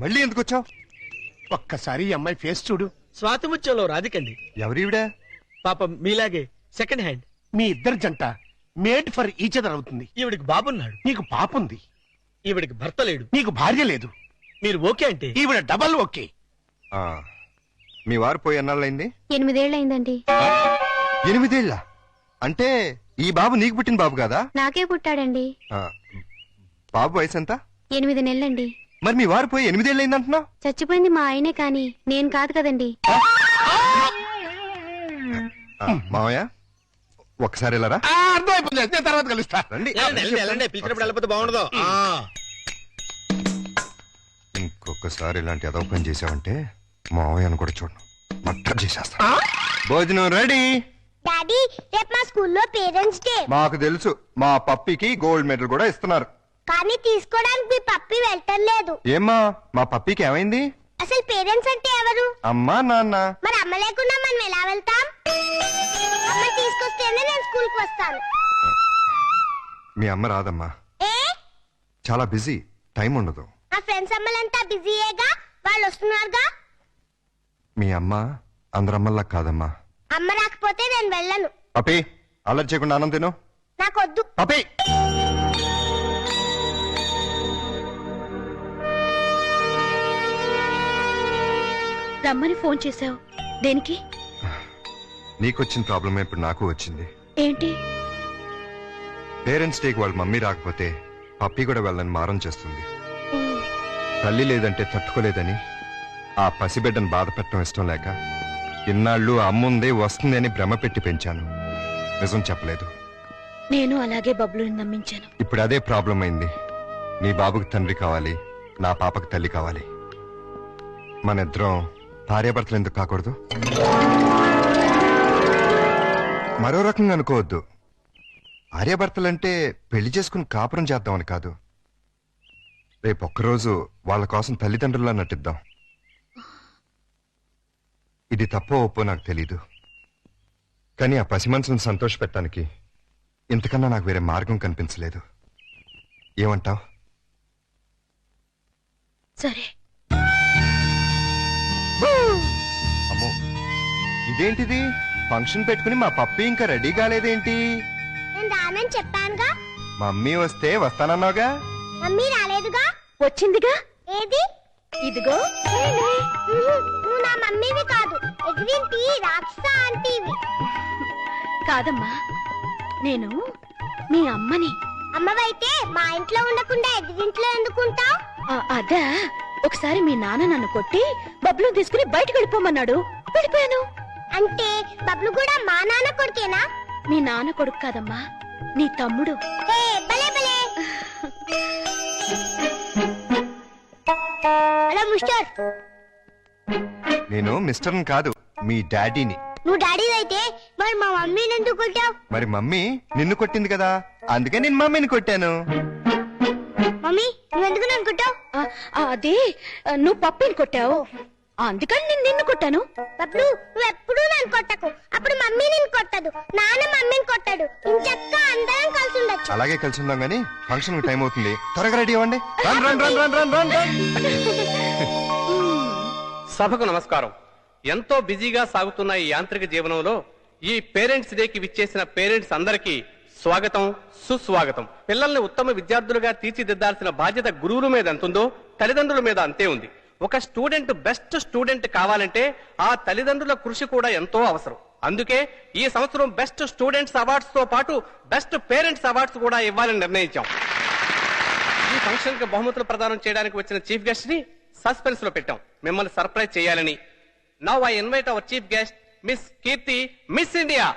మళ్ళీ ఎందుకు వచ్చావు? ఒక్కసారి ఈ అమ్మాయి ఫేస్ చూడు. స్వాతిముత్యంలో రాధికండి. ఎవరివిడా? పాపం మీలాగే సెకండ్ హ్యాండ్. మీ ఇద్దరు జంట మేడ్ ఫర్ ఈచ్ అదర్ అవుతుంది. ఈవిడికి బాబున్నాడు. నీకు పాపుంది. ఈవిడికి భర్త లేడు. నీకు భార్య లేదు. మీరు ఓకే అంటే ఈవిడ డబల్ ఓకే. మీ వారు పోయి ఎన్నాళ్ళైంది? 8 ఏళ్ళైందండి. 8 ఏళ్ళ అంటే ఈ బాబు నీకు పుట్టిన బాబు కాదా? నాకే పుట్టాడండి. బాబు వయసు ఎంత? 8 నెలలండి. మరి మీ వారు పోయి 8 ఏళ్ళైంది అంటున్నావు? చచ్చిపోయింది మా ఆయనే కాని నేను కాదు కదండి. మావయ్య ఒకసారి వెళ్ళరా? అర్థమైపోయింది, తర్వాత కలుస్తా. పిలిచినప్పుడు వెళ్ళిపోతే బాగుండదు. ఇంకొకసారి ఇలాంటి అదవ పని చేసావంటే మావయ్యను కూడా చూడను, మట్టం చేసేస్తా. భోజనం రెడీ. డాడీ రేపు మా స్కూల్లో పేరెంట్స్ డే. మాకు తెలుసు, మా పప్పికి గోల్డ్ మెడల్ కూడా ఇస్తున్నారు. కానీ తీసుకోవడానికి మీ పప్పి వెళ్ళలేదు. ఏమ్మా మా పప్పికి ఏమైంది? అసలు పేరెంట్స్ అంటే ఎవరు? అమ్మా నాన్న. మరి అమ్మ లేకుండా మనం ఎలా వెళ్తాం? అమ్మ తీసుకొస్తేనే నేను స్కూల్ కి వస్తాను. మీ అమ్మ రాదమ్మా, ఏ? చాలా బిజీ, టైం ఉండదు. నా ఫ్రెండ్స్ అమ్మలంతా బిజీయేగా, వాళ్ళు వస్తున్నారుగా. మీ అమ్మ అందరమ్మల్లా కాదమ్మా. అమ్మ రాకపోతే నేను వెళ్ళను. పప్పి అల్లరి చేయకుండా అన్నం తిను. నాకొద్దు. పప్పి రమ్మని ఫోన్ చేశావు దేనికి? నీకొచ్చిన ప్రాబ్లమే ఇప్పుడు నాకు వచ్చింది. ఏంటి? పేరెంట్స్ డేకి వాళ్ళ మమ్మీ రాకపోతే పప్పి కూడా వెళ్ళని మారం చేస్తుంది. తల్లి లేదంటే తట్టుకోలేదని ఆ పసిబిడ్డను బాధ పెట్టడం ఇష్టం లేక ఇన్నాళ్ళు అమ్ముందే వస్తుంది అని భ్రమ పెట్టి పెంచాను. నిజం చెప్పలేదు. నేను అలాగే బబ్లుని నమ్మించాను. ఇప్పుడు అదే ప్రాబ్లం అయింది. నీ బాబుకి తండ్రి కావాలి, నా పాపకు తల్లి కావాలి. మన ఇద్దరం భార్యాభర్తలు ఎందుకు కాకూడదు? మరో రకంగా అనుకోవద్దు. భార్యాభర్తలంటే పెళ్లి చేసుకుని కాపురం చేద్దామని కాదు. రేపు ఒక్కరోజు వాళ్ళ కోసం తల్లిదండ్రుల్లా నటిద్దాం. ఇది తప్పో ఒప్పో నాకు తెలీదు, కానీ ఆ పసి మనసును సంతోష పెట్టడానికి ఇంతకన్నా నాకు వేరే మార్గం కనిపించలేదు. ఏమంటావ్? సరే. అమ్మో, ఇదేంటిది? ఫంక్షన్ పెట్టుకుని మా పప్పి ఇంకా రెడీ కాలేదేంటి? నేను రానని చెప్పానుగా. మమ్మీ వస్తే వస్తానన్నావుగా. మమ్మీ రాలేదుగా. వచ్చిందిగా. ఏది? ఇదిగో. నువ్వు నా మమ్మీవి కాదు, ఎగ్జింటి రాక్షస ఆంటీవి. కాదమ్మా, నేను మీ అమ్మని. అమ్మవైతే మా ఇంట్లో ఉండకుండా ఎగ్జింట్లో ఎందుకుంటావు? అదా, ఒకసారి మీ నాన్న నన్ను కొట్టి బబ్లు తీసుకుని బయటకు వెళ్ళిపోమన్నాడు, వెళ్ళిపోయాను. అంటే బబ్లు కూడా మా నాన్న కొడుకేనా? మీ నాన్న కొడుకు కాదమ్మా, నీ తమ్ముడు. భలే భలే. Hello mister. నేను మిస్టర్ని కాదు, మీ డాడీని. నువ్వు డాడీ అయితే మరి మా మమ్మీని ఎందుకు కొట్టావు? మరి మమ్మీ నిన్ను కొట్టింది కదా, అందుకే నేను మమ్మీని కొట్టాను. మమ్మీ నువ్వెందుకు నన్ను కొట్టావు? అదే నువ్వు పప్పిని కొట్టావు, అందుకని నేను నిన్ను కొట్టాను. బబ్లు నువ్వు ఎప్పుడూ నన్ను కొట్టకు, అప్పుడు మమ్మీ నిన్ను కొట్టదు, నాన్న మమ్మీని కొట్టాడు. ఇంచక్క అందరం కలిసి ఉండొచ్చు. అలాగే కలిసి ఉందాం గానీ ఫంక్షన్ టైం అవుతుంది, త్వరగా రెడీ అవ్వండి. Run run run run run run run. సభకు నమస్కారం. ఎంతో బిజీగా సాగుతున్న ఈ యాంత్రిక జీవనంలో ఈ పేరెంట్స్ డేకి విచ్చేసిన పేరెంట్స్ అందరికీ స్వాగతం, సుస్వాగతం. పిల్లల్ని ఉత్తమ విద్యార్థులుగా తీర్చిదిద్దాల్సిన బాధ్యత గురువుల మీద ఎంతుందో తల్లిదండ్రుల మీద అంతే ఉంది. ఒక స్టూడెంట్ బెస్ట్ స్టూడెంట్ కావాలంటే ఆ తల్లిదండ్రుల కృషి కూడా ఎంతో అవసరం. అందుకే ఈ సంవత్సరం బెస్ట్ స్టూడెంట్స్ అవార్డ్స్ తో పాటు బెస్ట్ పేరెంట్స్ అవార్డ్స్ కూడా ఇవ్వాలని నిర్ణయించాం. ఈ ఫంక్షన్ కి బహుమతులు ప్రదానం చేయడానికి వచ్చిన చీఫ్ గెస్ట్ ని సస్పెన్స్ లో పెట్టాం, మిమ్మల్ని సర్ప్రైజ్ చేయాలని. Now I invite our chief guest miss Keerthi, miss India.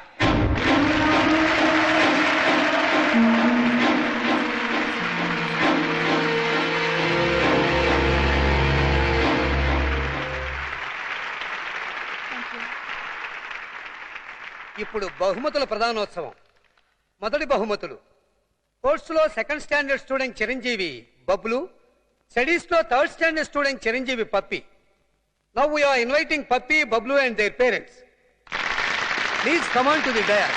ఇప్పుడు బహుమతుల ప్రధానోత్సవం. మొదటి బహుమతులు: స్పోర్ట్స్ లో సెకండ్ స్టాండర్డ్ స్టూడెంట్ చిరంజీవి బబ్లు, స్టడీస్ లో థర్డ్ స్టాండర్డ్ స్టూడెంట్ చిరంజీవి Pappi. Now we are inviting Pappi, Bablu and their parents. Please come on to the dais.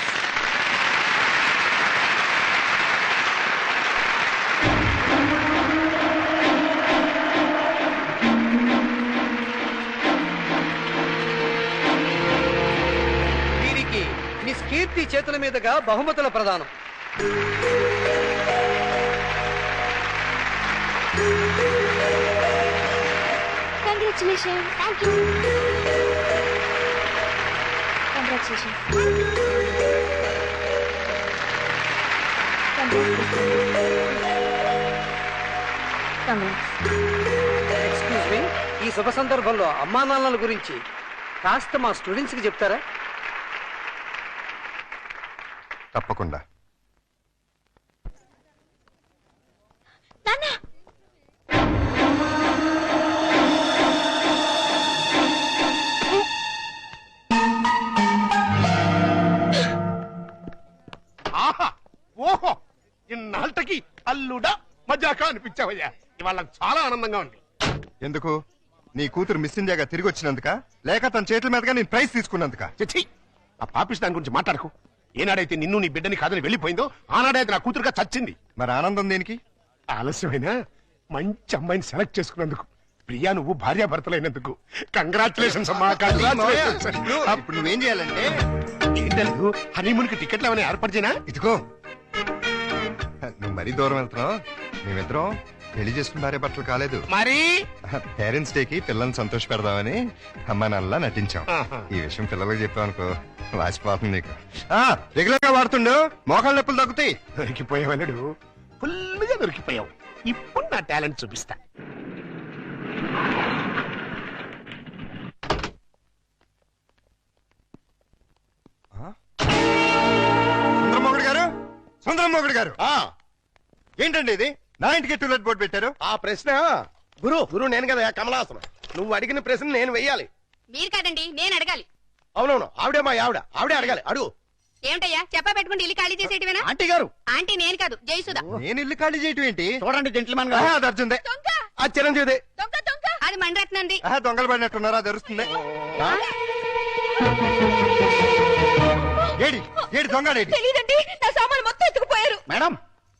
కీర్తి చేతుల మీదుగా బహుమతుల ప్రదానం. Congratulation. Thank you. Congratulation. Excuse me, ఈ శుభ సందర్భంలో అమ్మా నాన్నల గురించి కాస్త మా స్టూడెంట్స్ కి చెప్తారా? తప్పకుండా. నాన్న ఆహా ఓహో ఇన్నాళ్ళకి అల్లుడా మజాకా అనిపించావయ్యా. ఇవాళ చాలా ఆనందంగా ఉంది. ఎందుకు? నీ కూతురు మిస్ ఇండియాగా తిరిగి వచ్చినందుక, లేక తన చేతుల మీదుగా నేను ప్రైజ్ తీసుకున్నందుక? చిచ్చి, ఆ పాపిస్ దాని గురించి మాట్లాడకు. ఏనాడైతే నిన్ను నీ బిడ్డని కాదని వెళ్ళిపోయిందో ఆనాడైతే నా కూతురుగా చచ్చింది. మరి ఆనందం దేనికి? ఆలస్యమైనా మంచి అమ్మాయిని సెలెక్ట్ చేసుకున్నందుకు. ప్రియా, నువ్వు భార్యాభర్తలైనందుకు కంగ్రాచులేషన్స్ అమ్మా. ఇప్పుడు నువ్వేం చేయాలంటే, ఏంటలేదు హనీమూన్ కి టికెట్లు ఏమైనా ఏర్పాటు చేయనా? ఇదిగో నువ్వు మరీ దూరం వెళ్తున్నావు. మేమిద్దరం పెళ్లి చేసుకున్న భార్య భర్తలు కాలేదు. మరి పేరెంట్స్ డే కి పిల్లల్ని సంతోష పెడదామని అమ్మా నాన్నలా నటించాం. ఆహా. ఈ విషయం పిల్లలకు చెప్పావనుకో వాసిపోతుంది నీకు. రెగ్యులర్ గా వాడుతుండు, మోకాళ్ళ నొప్పులు తగ్గుతాయి. దొరికిపోయావలుడు, ఫుల్గా దొరికిపోయావు. ఇప్పుడు నా టాలెంట్ చూపిస్తా. సుందరమోగుడు గారు, సుందరమోగుడు గారు, ఏంటండి ఇది? నా ఇంటికి టూలెట్ బోర్డు పెట్టారు. ఆ ప్రశ్న గురు నేను కదా కమలాసనం. నువ్వు అడిగిన ప్రశ్న నేను వెయ్యాలి. మీరు కాదండి, నేను అడగాలి. అవునవును, ఆవిడే మా ఆవిడే అడగాలి. అడుగు. ఏమిటయ్యా చెప్పా పెట్టుకుంటే ఇల్లు ఖాళీ చేసేటివేనా? ఆంటీ గారు, ఆంటీ నేను కాదు, జయసుధ. నేను ఇల్లు ఖాళీ చేయటం ఏంటి? చూడండి జెంట్లమన్ ఆహా, గారు. అది అర్జుందే. దొంగ ఆ చిరంజీవిదే. దొంగ దొంగ అది మండరత్నంది. ఆహా, దొంగలు పడినట్టున్నారా? తెరుస్తుంది. ఏడి ఏడి దొంగడేడి? తెలీదండి, నా సామాన్ మొత్తం ఎత్తుకుపోయారు. మేడం,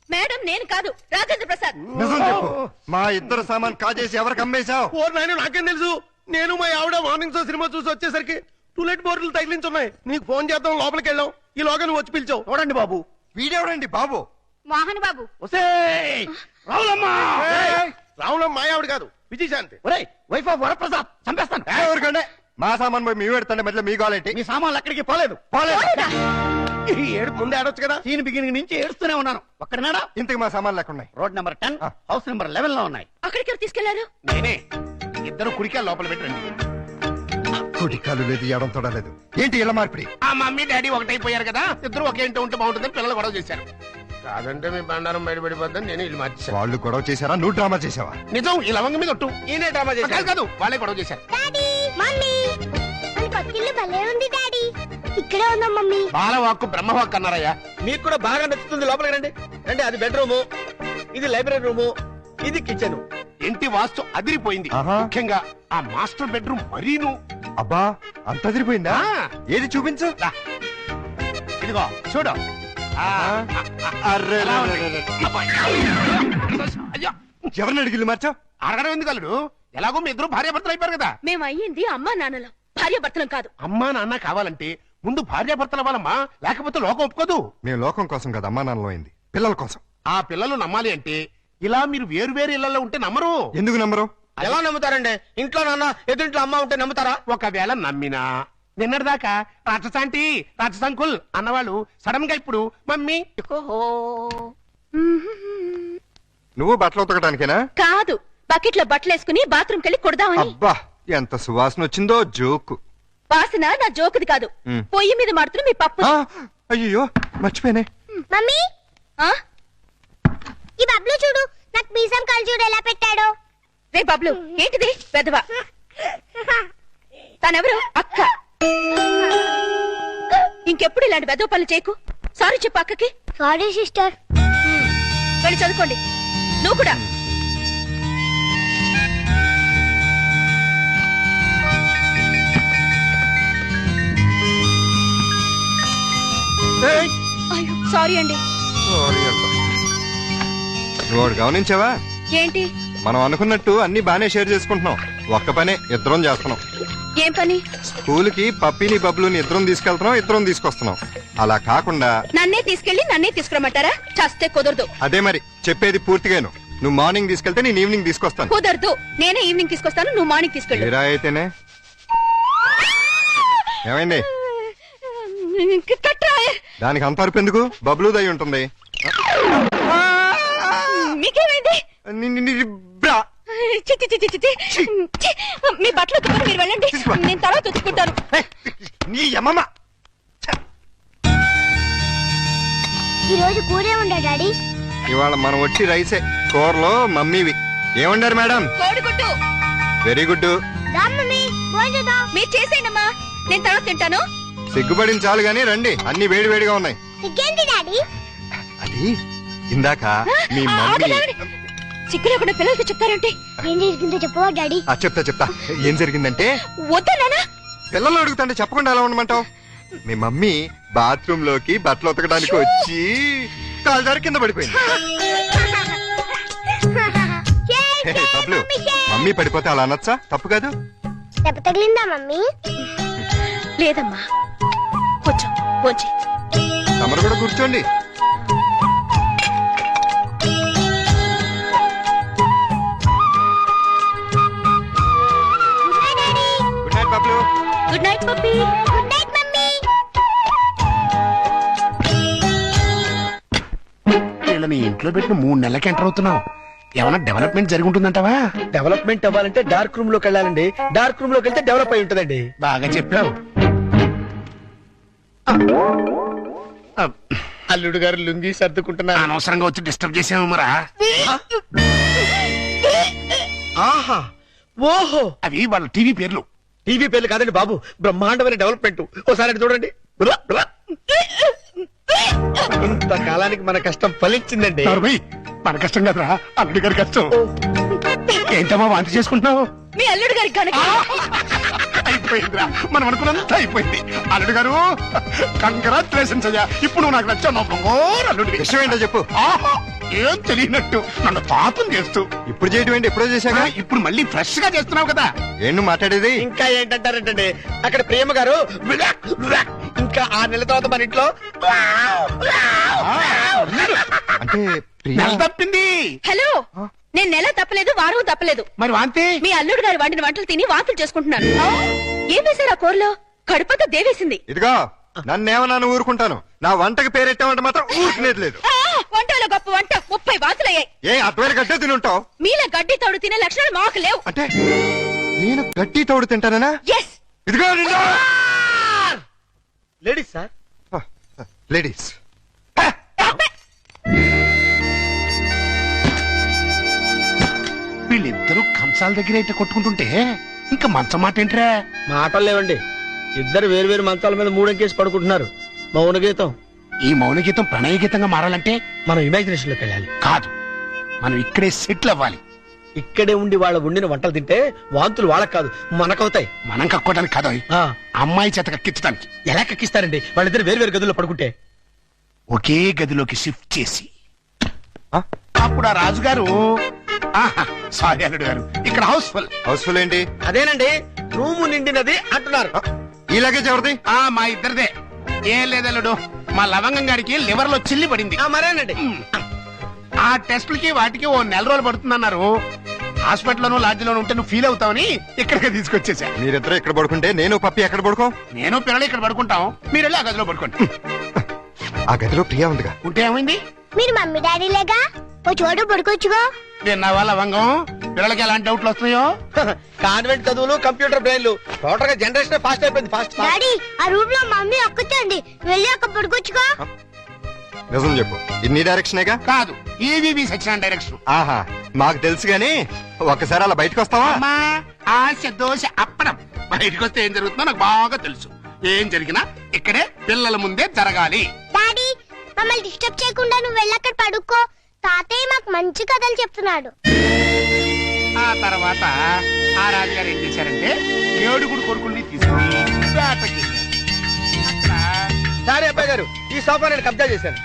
మేడం నేను కాదు, రాజేంద్ర ప్రసాద్. నిజం చెప్పు. మా ఇద్దరు సామాన్ కాజేసి ఎవరికి అమ్మేశావు? ఓ నాయన, నాకేం తెలుసు. నేను మా ఆవిడ మార్నింగ్ షో సినిమా చూసి వచ్చేసరికి టూలెట్ బోర్డులు తగిలించున్నాయి. నీకు ఫోన్ చేద్దాం లోపలికి వెళ్ళాం. ఈ లోగా నువ్వు వచ్చి పిలిచావు. చూడండి బాబు. వీడెవడండి బాబు? మోహన్ బాబు. రావులమ్మా, రావులం మా ఆవిడ కాదు, విజయశాంతి. ఒరేయ్ వైఫ్ ఆఫ్ వరప్రసాద్, చంపేస్తాను. ఎవరికంటే మా సామాన్ పోయి మీ పెడతాండి, మధ్యలో మీ గోలేంటి? మీ సామాన్లు ఎక్కడికి పోలేదు. ఈ ఏడు ముందే ఆడొచ్చు కదా. సీన్ బిగినింగ్ నుంచి ఏడుస్తూనే ఉన్నాను. ఒక్కడినాడా? ఇంతకు మా సామాన్లు లేకున్నాయి. రోడ్ నెంబర్ 10, హౌస్ నెంబర్ 11 లో ఉన్నాయి. అక్కడికి ఎవరు తీసుకెళ్లారు? నేనే. ఇద్దరు కుడికాయలు లోపల పెట్టండి. కుటికాలు లేదు, ఎడం తొడలేదు. ఏంటి ఇలా మార్పిడి? ఆ మమ్మీ డాడీ ఒకటైపోయారు కదా, ఇద్దరు ఒకే ఇంటి ఉంటే బాగుంటుందని పిల్లలు గొడవ చేశారు. కాదంటే మీ బండారం బయటపడిపోద్దని నేను ఇల్లు మార్చేశాను. వాళ్ళు గొడవ చేశారా? నువ్వు డ్రామా చేసావా? నిజం, ఈ లవంగ మీద ఒట్టు. ఈయనే డ్రామా చేశారు. కాదు వాళ్ళే గొడవ చేశారు. డాడీ, మమ్మీ, మన పక్కిల్లు భలే ఉంది డాడీ. ఇక్కడే ఉందాం మమ్మీ. బాలవాక్కు బ్రహ్మవాక్కు అన్నారయ్యా. మీకు కూడా బాగా నచ్చుతుంది. లోపలికి రండి. రండి, అది బెడ్రూము, ఇది లైబ్రరీ రూము, ఇది కిచెన్. ఇంటి వాస్తు అదిరిపోయింది. ఆహా. ముఖ్యంగా ఆ మాస్టర్ బెడ్రూమ్ మరీను. అబ్బా, అంత అదిరిపోయిందా? ఆ. ఏది చూపించు. ఇదిగో చూడు. అర్రే, ఎలా ఉంది? అబ్బా. అయ్యో, ఎవరిని అడిగి ఇల్లు మార్చావు? అడగడం ఎందుకు అల్లుడు? ఎలాగో మీ ఇద్దరు భార్యాభర్తలు అయిపోయారు కదా. మేము అయ్యింది అమ్మా నాన్నలం, భార్య భర్తలం కాదు. అమ్మా నాన్న కావాలంటే ముందు భార్యాభర్తల వాళ్ళమ్మా, లేకపోతే లోకం ఒప్పుకోదు. మేము లోకం కోసం కదా అమ్మా నాన్నలో అయింది, పిల్లల కోసం. ఆ పిల్లలు నమ్మాలి అంటే ఇలా మీరు వేరు వేరు ఇళ్లలో ఉంటే నమ్మరు. ఎందుకు నమ్మరు? ఎలా నమ్ముతారండి? ఇంట్లో నాన్న, ఎదురింట్లో అమ్మ ఉంటే నమ్ముతారా? ఒకవేళ నమ్మినా నిన్నటిదాకా రాక్షసాంటి రాక్షసంకుల్ అన్నవాళ్ళు సడన్ గా ఇప్పుడు మమ్మీ నువ్వు బట్టలు ఉతకడానికేనా? కాదు, బకెట్ లో బట్టలేసుకుని బాత్రూమ్ కెళ్ళి కొడదామని. అబ్బా, ఎంత సువాసన వచ్చిందో. జోకు. వాసన నా జోకుది కాదు, పొయ్యి మీద మాడుతున్న మీ పప్పు. అయ్యో, మర్చిపోయానే. మమ్మీ, ఆ? ఈ బబ్లు చూడు, నాకు మీసం కాలు చూడు ఎలా పెట్టాడో. రే బబ్లు, ఏంటిది పెదవా? తనెవరు? అక్క. ఇంకెప్పుడు ఇలాంటి వెదవ పనులు చేయకు. సారీ చెప్పు అక్కకి. Sorry sister. వెళ్ళి చదువుకోండి. నువ్వు కూడా. అయ్యో, సారీ అండి. నువ్వు ఒకటి గమనించావా? ఏంటి? మనం అనుకున్నట్టు అన్ని బానే షేర్ చేసుకుంటున్నాం. ఒక్క పనే ఇద్దరం చేస్తున్నాం. ఏం పని? స్కూల్ కి పప్పిని బబ్లుని ఇద్దరం తీసుకెళ్తున్నాం, ఇద్దరం తీసుకొస్తున్నాం. అలా కాకుండా నన్నే తీసుకెళ్లి నన్నే తీసుకురమ్మంటారా? చస్తే కుదరదు. అదే మరి చెప్పేది పూర్తిగాను. నువ్వు మార్నింగ్ తీసుకెళ్తే నేను ఈవినింగ్ తీసుకొస్తాను. కుదరదు. నేనే ఈవినింగ్ తీసుకొస్తాను, నువ్వు మార్నింగ్ తీసుకెళ్ళు. తీరా అయితేనే. ఏమైంది? కట్రా. దానికి అంత అరుపు ఎందుకు? బబ్లు దయ్యి ఉంటుంది. మీకేమైంది? బ్రా. చి, చి, చి, చి, చి, చి. చి. మీ బట్టలు ఉతుకుని మీరు వెళ్ళండి, నేను తర్వాత ఉతుక్కుంటాను. నీ అమ్మమ్మ. ఈ రోజు కూరే ఉండా డాడీ. ఇవాళ మనం వచ్చి రైసే. కూరలో మమ్మీవి. ఏమండారు మేడం? కోడిగుడ్డు. Very good. రా మమ్మీ భోజనం. మీరు చేసేయండమ్మా, నేను తర్వాత తింటాను. సిగ్గుపడిన చాలు గాని రండి, అన్ని వేడి వేడిగా ఉన్నాయి. ఇంకేంటి డాడీ? అది ఇందాక మీ మమ్మీ. సిగ్గు లేకుండా పిల్లలకి చెప్తారంటే. ఏం జరిగిందో చెప్పవా డాడీ? చెప్తా. ఏం జరిగిందంటే, వద్దా నాన్న? పిల్లలు అడుగుతుంటే చెప్పకుండా ఎలా ఉండమంటావు? మీ మమ్మీ బాత్రూమ్ లోకి బట్టలు ఉతకడానికి వచ్చి కాలుదారి కింద పడిపోయింది. హే, బబ్లు, మమ్మీ పడిపోతే అలా అనొచ్చా? తప్పు కాదు. దెబ్బ తగిలిందా మమ్మీ? లేదమ్మా, కొంచెం వచ్చి తమరు కూడా కూర్చోండి. Good night Bablu. Good night puppy. Good night mummy. వీళ్ళని ఇంట్లో పెట్టిన 3 నెలలకి ఎంటర్ అవుతున్నావు. ఏమైనా డెవలప్మెంట్ జరిగి ఉంటుందంటావా? డెవలప్మెంట్ అవ్వాలంటే డార్క్ రూమ్ లోకి వెళ్ళాలండి. డార్క్ రూమ్ లోకి వెళ్తే డెవలప్ అయి ఉంటుందండి. బాగా చెప్పావు. అల్లుడు గారు లుంగి సర్దుకుంటున్నారు. అనవసరంగా వచ్చి డిస్టర్బ్ చేసాము మరా. ఆహా, ఓహో, అవి వాళ్ళ టీవీ పేర్లు. టీవీ పేర్లు కాదండి బాబు, బ్రహ్మాండమైన డెవలప్మెంట్. ఓసారి అటు చూడండి. బ్లా, బ్లా. ఇంతకాలానికి మన కష్టం ఫలించిందండి. నరుమై, మన కష్టం కదరా, అల్లుడి గారి కష్టం. ఏంటమ్మా వాంతి చేసుకుంటున్నావు? మీ అల్లుడు గారికి కనుక అయిపోయిందిరా, మనం అనుకున్నంత అయిపోయింది. అల్లుడు గారు కంగ్రాచులేషన్స్ అయ్యా. ఇప్పుడు నువ్వు నాకు నచ్చావు. అల్లుడి విషయం ఏంటో చెప్పు. ఏం తెలియనట్టు నన్ను పాపం చేస్తూ ఇప్పుడు చేయటం ఏంటి? ఎప్పుడో చేశాగా. ఇప్పుడు మళ్ళీ ఫ్రెష్ గా చేస్తున్నావు కదా. ఏం నువ్వు మాట్లాడేది? ఇంకా ఏంటంటారంటే అక్కడ ప్రేమ గారు ఇంకా 6 నెలల తర్వాత మన ఇంట్లో అంటే ప్రియా. నెల తప్పింది. హలో, నేను నెల తప్పలేదు, వారం తప్పలేదు. మరి వాంతి? మీ అల్లుడు గారు వండిన వంటలు తిని వాంతులు చేసుకుంటున్నాను. ఏం వేశారు ఆ కూరలో? కడుపంతా దేవేసింది. ఇదిగో, నన్నేమన్నా ఊరుకుంటాను. నా వంటకి పేరెట్టామంటే మాత్రం ఊరుకునేది లేదు. వంటలో గొప్ప వంట 30 వాంతులయ్యాయి. ఏ అటువైన గడ్డే తినుంటావు? మీలా గడ్డి తోడు తినే లక్షణాలు మాకు లేవు. అంటే నేను గడ్డి తోడు తింటానా? ఎస్. ఇదిగో లేడీస్ సార్. లేడీస్. వీళ్ళిద్దరూ కంచాల దగ్గర అయితే కొట్టుకుంటుంటే ఇంకా మంచం మాట ఏంట్రా? మాటలు లేవండి. ఇద్దరు వేరు వేరు మంచాల మీద 3 అంకేసి పడుకుంటున్నారు. మౌన గీతం. ఈ మౌన గీతం ప్రణయ గీతంగా మారాలంటే మనం ఇమాజినేషన్ లోకి వెళ్ళాలి. కాదు, మనం ఇక్కడే సెటిల్ అవ్వాలి. ఇక్కడే ఉండి వాళ్ళ వండిన వంటలు తింటే వాంతులు వాళ్ళకి కాదు మనకవుతాయి. మనం కక్కోవడానికి కాదు, ఆ, అమ్మాయి చేత కక్కించడానికి. ఎలా కక్కిస్తారండి? వాళ్ళిద్దరు వేరు వేరు గదుల్లో పడుకుంటే. ఒకే గదిలోకి షిఫ్ట్ చేసి అప్పుడు ఆ రాజుగారు, సారీ అల్లుడు గారు, ఇక్కడ హౌస్ఫుల్. హౌస్ఫుల్ ఏంటి? అదేనండి, రూము నిండినది అంటున్నారు. ఈ లగేజ్ ఎవరిది? మా ఇద్దరిదే. ఏం లేదల్లుడు, మా లవంగం గారికి లివర్ లో చిల్లి పడింది. మరేనండి, ఆ టెస్టులకి వాటికి 1 నెల రోజులు పడుతుందన్నారు. హాస్పిటల్లోనూ లాడ్జిలోనూ ఉంటే నువ్వు ఫీల్ అవుతావని ఇక్కడికి తీసుకొచ్చేసా. మీరిద్దరు ఇక్కడ పడుకుంటే నేను పప్పి ఎక్కడ పడుకో? నేను పిల్లలు ఇక్కడ పడుకుంటాం, మీరు వెళ్ళి ఆ గదిలో పడుకోండి. ఆ గదిలో ప్రియా ఉందిగా. ఉంటే ఏమైంది? మీరు మమ్మీ డాడీలేగా, ఓ చోటు పడుకోవచ్చుగా. విన్నావా లవంగం, పిల్లలకి ఎలాంటి డౌట్లు వస్తున్నాయో? కాన్వెంట్ చదువులు, కంప్యూటర్ బ్రెయిన్లు, టోటల్ గా జనరేషన్ ఫాస్ట్ అయిపోయింది. ఫాస్ట్ డాడీ, ఆ రూమ్ లో మమ్మీ ఒక్కతండి, వెళ్ళి అక్కడ పడుకోవచ్చుగా. నిజం చెప్పు, ఇన్ని డైరెక్షనేగా? కాదు, ఈవీవి సత్యనారాయణ డైరెక్షన్. ఆహా, మాకు తెలుసు గాని ఒక్కసారి అలా బయటకు వస్తావా? అమ్మా, ఆశ దోశ అప్పడం. బయటకు వస్తే ఏం జరుగుతుందో నాకు బాగా తెలుసు. ఏం జరిగినా ఇక్కడే పిల్లల ముందే జరగాలి. డాడీ, మమ్మల్ని డిస్టర్బ్ చేయకుండా నువ్వు వెళ్ళి అక్కడ పడుకో. తాతయ్య మాకు మంచి కథలు చెప్తున్నాడు. ఆ తర్వాత ఆ రాజుగారు ఏం చేశారంటే 7 కొడుకుల్ని తీసుకుని వేటకి వెళ్ళారు. సారీ అబ్బాయి గారు, ఈ సోఫా నేను కబ్జా చేశాను.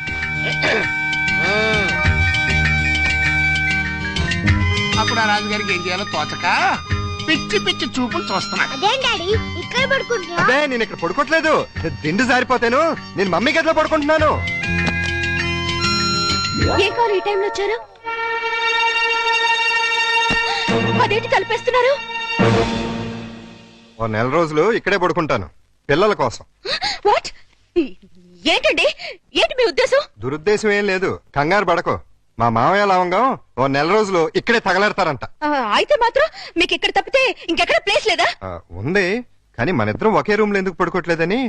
అప్పుడు ఆ రాజుగారికి ఏం చేయాలో తోచక పిచ్చి పిచ్చి చూపులు చూస్తున్నాడు. అదేం డాడీ ఇక్కడ పడుకుంటున్నా? అదే నేను ఇక్కడ పడుకోవట్లేదు, దిండు జారిపోతాను. నేను మమ్మీ గదిలో పడుకుంటున్నాను. ఏం కావాలి ఈ టైంలో వచ్చారు? అదేంటి కలిపేస్తున్నారు? ఓ నెల రోజులు ఇక్కడే పడుకుంటాను పిల్లల కోసం. వాట్? ఏంటండి, ఏంటి మీ ఉద్దేశం? దురుద్దేశం ఏం లేదు, కంగారు పడకో. మా మామయ్య లవంగం ఓ నెల రోజులు ఇక్కడే తగలెడతారంట. అయితే మాత్రం మీకు ఇక్కడ తప్పితే ఇంకెక్కడ ప్లేస్ లేదా? ఉంది, కానీ మన ఇద్దరం ఒకే రూమ్ లో ఎందుకు పడుకోవట్లేదని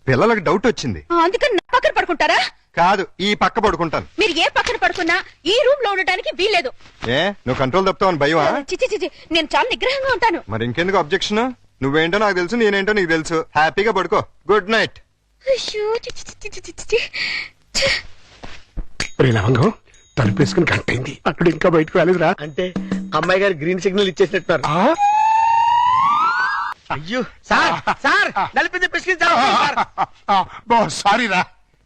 పిల్లలకు డౌట్ వచ్చింది. అందుకని నా పక్కన పడుకుంటారా? కాదు, ఈ పక్క పడుకుంటాను. మీరు ఏ పక్కన పడుకున్నా ఈ రూమ్ లో ఉండటానికి వీల్లేదు. ఏ నువ్వు కంట్రోల్ తప్పుతావని భయమా? చిచి చిచి, నేను చాలా నిగ్రహంగా ఉంటాను. మరి ఇంకెందుకు అబ్జెక్షన్? నువ్వేంటో నాకు తెలుసు, నేనేంటో నీకు తెలుసు. హ్యాపీగా పడుకో. Good night. అయ్యో, చి, చి, చి, చి, చి, చి. లవంగం తలుపేసుకుని గంట అయింది, అక్కడ ఇంకా బయటకు రాలేదురా. అంటే అమ్మాయి గారు గ్రీన్ సిగ్నల్ ఇచ్చేసినట్టున్నారు. అయ్యో సార్ సార్ నలిపింది పిసికించారు సార్. సారీ రా.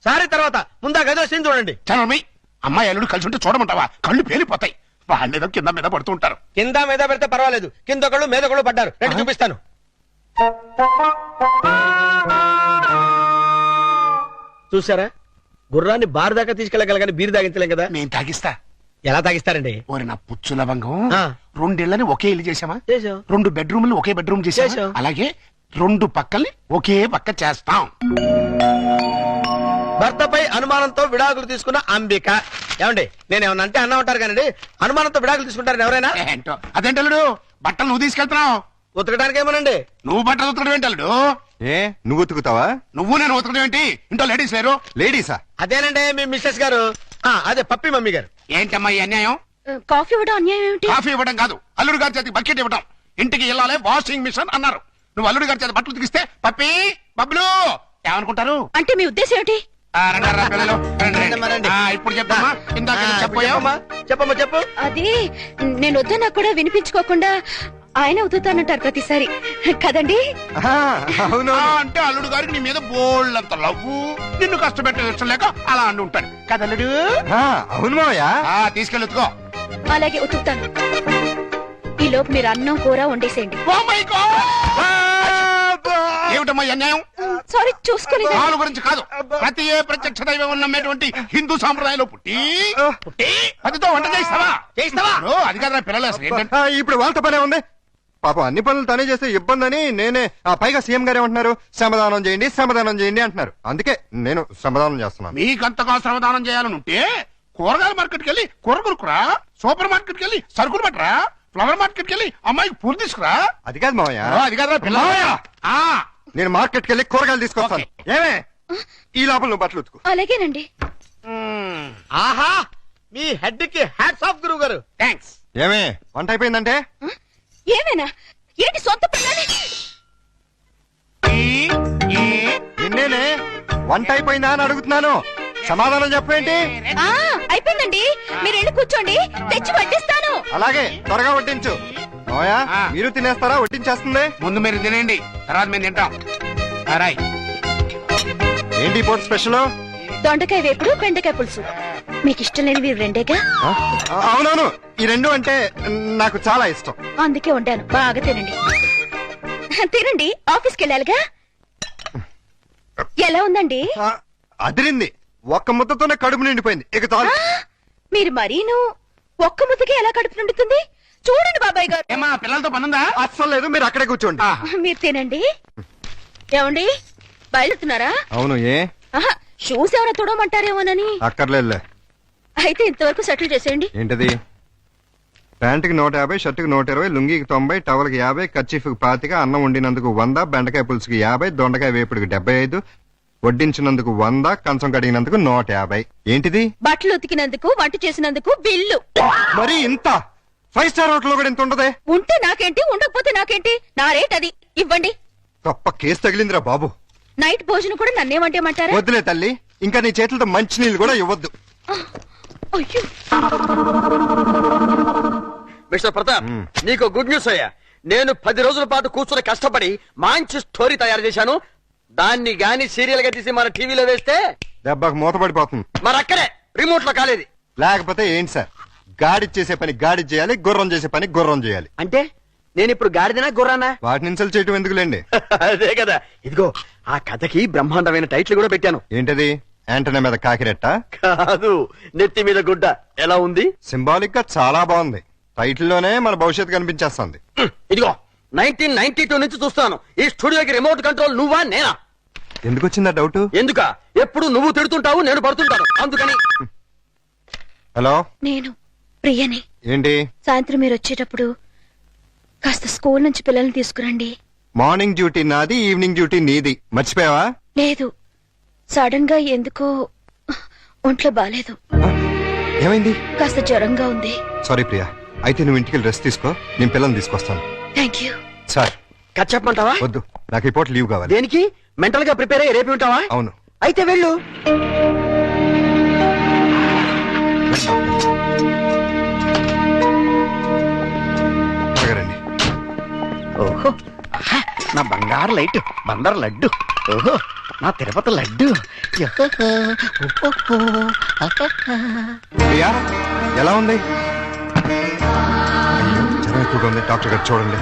సారీ తర్వాత ముందా గదో సీన్ చూడండి. చనమి అమ్మాయి అల్లుడు కలిసి ఉంటే చూడమంటావా? కళ్ళు పేలిపోతాయి. వాళ్ళేదో కింద మీద పడుతూ ఉంటారు. కింద మీద పెడితే పర్వాలేదు, కింద ఒకళ్ళు మీద ఒకళ్ళు పడ్డారు. రండి చూపిస్తాను. చూసారా, గుర్రాన్ని బార్ దాకా తీసుకెళ్ళగలగాని బీరు తాగించలేం కదా. నేను తాగిస్తా. ఎలా తాగిస్తారండి? ఓరి నా పుచ్చు లవంగం, ఆ. 2 ఇళ్ళని ఒకే ఇల్లు చేసామా? చేసాం. 2 బెడ్రూమ్లు ఒకే బెడ్రూమ్ చేసాం. చేసాం. అలాగే 2 పక్కల్ని ఒకే పక్క చేస్తాం. భర్తపై అనుమానంతో విడాకులు తీసుకున్న అంబిక. ఏమండి, నేనేమన్నా అంటే అన్నా ఉంటారు కానీ అనుమానంతో విడాకులు తీసుకుంటారని ఎవరైనా? ఏంటో అదేంటల్లుడు, బట్టలు నువ్వు తీసుకెళ్తున్నావు. ఉతకడానికి ఏమోనండి. నువ్వు బట్టలు ఉతకడం ఏంటల్లుడు? ఏ నువ్వు ఉతుకుతావా? నువ్వు నేను ఉతకడం ఏంటి? ఇంట్లో లేడీస్ లేరు? లేడీసా? అదేనండి మీ మిస్సెస్ గారు. అదే పప్పి మమ్మీ గారు. ఏంటమ్మా ఈ అన్యాయం? కాఫీ ఇవ్వడం అన్యాయం ఏమిటి? కాఫీ ఇవ్వడం కాదు, అల్లుడు గారి చేతికి బకెట్ ఇవ్వడం. ఇంటికి వెళ్ళాలి వాషింగ్ మిషన్ అన్నారు. నువ్వు అల్లుడు గారి చేతి బట్టలు ఉతికిస్తే పప్పి బబ్బులు ఏమనుకుంటారు? అంటే మీ ఉద్దేశం ఏమిటి? రండి, పిల్లలు, రండి. ఇప్పుడు చెప్పమ్మా. ఇందాక చెప్పమ్మా. చెప్పమ్మా చెప్పు. అది నేను వద్దన్నా కూడా వినిపించుకోకుండా ఆయన ఉతుతానంటారు ప్రతిసారి కదండి. అవును. అంటే అల్లుడు గారికి నీ మీద బోళ్ళంత లవ్వు, నిన్ను కష్టపెట్టే ఇష్టం లేక అలా అంటూ ఉంటాడు కదల్లుడు. అవును మావయ్య. తీసుకెళ్ళుకో. అలాగే ఉతుకుతాను. ఈ లోపు మీరు అన్నం కూర వండేసేయండి. ఏమిటమ్మా ఈ అన్యాయం? సారీ, చూసుకోలేదు. వాళ్ళ గురించి కాదు, ప్రతి ఏ ప్రత్యక్ష దైవం నమ్మేటువంటి హిందూ సాంప్రదాయంలో పుట్టి అదితో వంట చేస్తావా? అది కదా పిల్లలు అసలు ఏంటంటే. ఇప్పుడు వాళ్ళతో పనే ఉంది. పాపం అన్ని పనులు తనే చేస్తే ఇబ్బంది అని నేనే. పైగా సీఎం గారు ఏమంటున్నారు? శ్రమదానం చేయండి, శ్రమదానం చేయండి అంటున్నారు. అందుకే నేను శ్రమదానం చేస్తున్నాను. మీకంతగా శ్రమదానం చేయాలని ఉంటే కూరగాయల మార్కెట్కి వెళ్ళి కూర కొనుక్కురా, సూపర్ మార్కెట్కి వెళ్ళి సరుకులు పట్టరా, ఫ్లవర్ మార్కెట్కి వెళ్ళి అమ్మాయికి పూలు తీసుకురా. అది కాదు మావయ్య. అది కదా పిల్లలు. నేను మార్కెట్కి వెళ్ళి కూరగాయలు తీసుకొస్తాను. ఏమే ఈ లోపల నువ్వు బట్టలు ఉతుకు. అలాగేనండి. ఆహా, మీ హెడ్ కి హ్యాట్స్ ఆఫ్ గురువు గారు. థ్యాంక్స్. ఏమే వంట అయిపోయిందంటే? ఏమైనా ఏంటి సొంత పిల్లని? నిన్నేనే వంట అయిపోయిందా అని అడుగుతున్నాను. సమాధానం చెప్పేంటి? అయిపోయిందండి, మీరు వెళ్ళి కూర్చోండి, తెచ్చి వడ్డిస్తాను. అలాగే త్వరగా వడ్డించు. మావయ్య మీరు తినేస్తారా? వడ్డించేస్తుంది. ముందు మీరు తినండి, తర్వాత మేము తింటాం. రాయ్. ఏంటి పోటీ స్పెషల్? దొండకాయ వేపుడు, బెండకాయ పులుసు. మీకు ఇష్టం లేనివి రెండేగా? అవునవును, ఈ రెండు అంటే నాకు చాలా ఇష్టం. అందుకే వండాను, బాగా తినండి. తినండి, ఆఫీస్కి వెళ్ళాలిగా. ఎలా ఉందండి? అదిరింది. ఒక్క ముద్దతోనే కడుపు నిండిపోయింది. ఇక చాలు. మీరు మరీను ఒక్క ముద్దకే ఎలా కడుపు నిండుతుంది? చూడండి బాబాయ్ గారు. ఏమా పిల్లలతో పనుందా? అస్సలు లేదు, మీరు అక్కడే కూర్చోండి. మీరు తినండి. ఏమండి బయలుతున్నారా? అవును. ఏ షూస్ ఏమైనా తుడమంటారేమోనని. అక్కర్లేదులే. అయితే ఇంతవరకు సెటిల్ చేసేయండి. ఏంటది? ప్యాంటుకి 150, షర్టుకి 120, లుంగికి 90, టవల్కి 50, కర్చీఫ్కి 25, అన్నం వండినందుకు 100, బెండకాయ పులుసుకి 50, దొండకాయ వేపుడికి 75, వడ్డించినందుకు 100, కంచం కడిగినందుకు 150. ఏంటిది? బట్టలు ఉతికినందుకు, వంట చేసినందుకు బిల్లు. మరి ఇంత 5 స్టార్ హోటల్ లో కూడా ఇంత ఉండదే? ఉంటే నాకేంటి, ఉండకపోతే నాకేంటి, నా రేట్ అది. ఇవ్వండి. తప్ప కేసు తగిలిందిరా బాబు. నైట్ భోజనం కూడా నన్నేమంటేమంటారా? వద్దులే తల్లి, ఇంకా నీ చేతులతో మంచి నీళ్ళు కూడా ఇవ్వద్దు. అయ్యో, మిస్టర్ ప్రతాప్, నీకు గుడ్ న్యూస్ అయ్యా. నేను 10 రోజుల పాటు కూర్చుని కష్టపడి మంచి స్టోరీ తయారు చేశాను. దాన్ని గాని సీరియల్ గా తీసి మన టీవీలో వేస్తే దెబ్బకు మూతపడిపోతుంది. మరి అక్కడే రిమోట్ లో కాలేదు. లేకపోతే ఏంటి సార్, గాడి చేసే పని గాడి చేయాలి, గుర్రం చేసే పని గుర్రం చేయాలి. అంటే నేను ఇప్పుడు గాడిదనా గుర్రానా? వాటిని ఇన్సల్ట్ చేయటం ఎందుకులేండి. అదే కదా. ఇదిగో ఆ కథకి బ్రహ్మాండమైన టైటిల్ కూడా పెట్టాను. ఏంటది? యాంటనా మీద కాకిరెట్ట? కాదు, నెత్తి మీద గుడ్డ. ఎలా ఉంది? సింబాలిక్ గా చాలా బాగుంది. టైటిల్లోనే మన భవిష్యత్తు కనిపించేస్తుంది. ఇదిగో 1992 నుంచి చూస్తాను ఈ స్టూడియోకి రిమోట్ కంట్రోల్ నువ్వా నేనా? ఎందుకు వచ్చిందా డౌట్? ఎందుక? ఎప్పుడు నువ్వు తిడుతుంటావు, నేను పడుతుంటాను, అందుకని. హలో, నేను ప్రియని. ఏంటి? సాయంత్రం మీరు వచ్చేటప్పుడు కాస్త స్కూల్ నుంచి పిల్లల్ని తీసుకురండి. మార్నింగ్ డ్యూటీ నాది, ఈవినింగ్ డ్యూటీ నీది. మర్చిపోయావా? లేదు, సడన్ గా ఎందుకో ఒంట్లో బాలేదు. ఏమైంది? కాస్త జ్వరంగా ఉంది. సారీ ప్రియా, అయితే నువ్వు ఇంటికి రెస్ట్ తీసుకో, నేను పిల్లల్ని తీసుకొస్తాను. Thank you. సార్ కథ చెప్పమంటావా? వద్దు, నాకు ఈ పూట లీవ్ కావాలి. దేనికి? మెంటల్ గా ప్రిపేర్ అయ్యి రేపు ఉంటావా? అవును. అయితే వెళ్ళు. త్వరగా రండి. ఓహో, నా బంగారు లైట్, బందర్ లడ్డు. ఓహో, నా తిరుపతి లడ్డు. ప్రియా, ఎలా ఉంది? అయ్యో, జ్వరం ఎక్కువగా ఉంది. డాక్టర్ గారు చూడండి.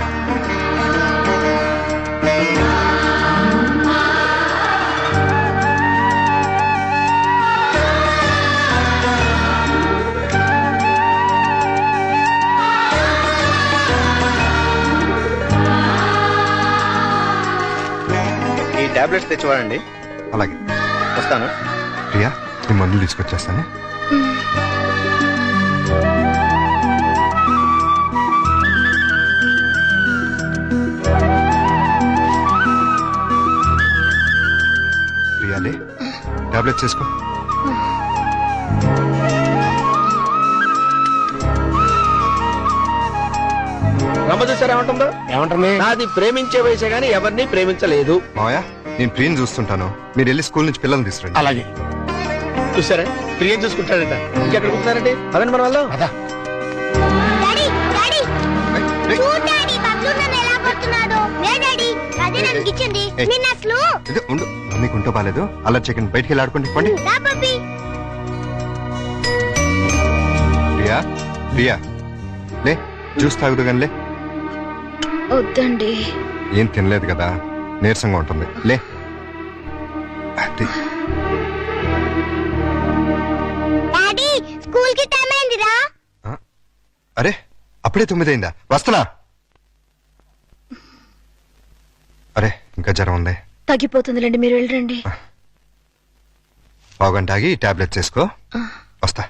ఈ టాబ్లెట్స్ తెచ్చివాడండి. అలాగే వస్తాను. ప్రియా, నేను మందులు తీసుకొచ్చేస్తాను. ప్రియాలే, టాబ్లెట్స్ చేసుకో. రమ్మ చూసారా ఏమంటుందో? ఏమంటుంది? నాది ప్రేమించే వయసే గానీ ఎవరిని ప్రేమించలేదు. మావయ్య, నేను ప్రియని చూస్తుంటాను, మీరు వెళ్ళి స్కూల్ నుంచి పిల్లల్ని తీసుకురండి. అలాగే. చూసారా, ప్రియం చూసుకుంటాడట. ఇంకెక్కడ కూర్చున్నారండి? అదండి మన వాళ్ళు. అదా డాడీ డాడీ ఏయ్, ఏయ్, చూడు డాడీ బబ్లు నన్ను ఎలా కొడుతున్నాడు. లే డాడీ, అదే నన్ను గిచ్చింది. ఏయ్. నిన్న అసలు ఇదిగో ఉండు, మీకు ఉంటో బాలేదు. అలా చెకండి, బయటికి వెళ్ళి ఆడుకోండి. పండి. రా పప్పి. ప్రియా, ప్రియా, లే, జ్యూస్ తాగుదు కానీ లే. వద్దండి. ఏం తినలేదు కదా, నీరసంగా ఉంటుంది. లే. అది. డాడీ స్కూల్ కి టైం అయిందిరా. ఆ? అరే, అప్పుడే 9 అయిందా? వస్తున్నా. అరే, ఇంకా జ్వరం ఉంది. తగ్గిపోతుందిలేండి, మీరు వెళ్ళండి. పావుగంట ఆగి టాబ్లెట్స్ వేసుకో. వస్తా.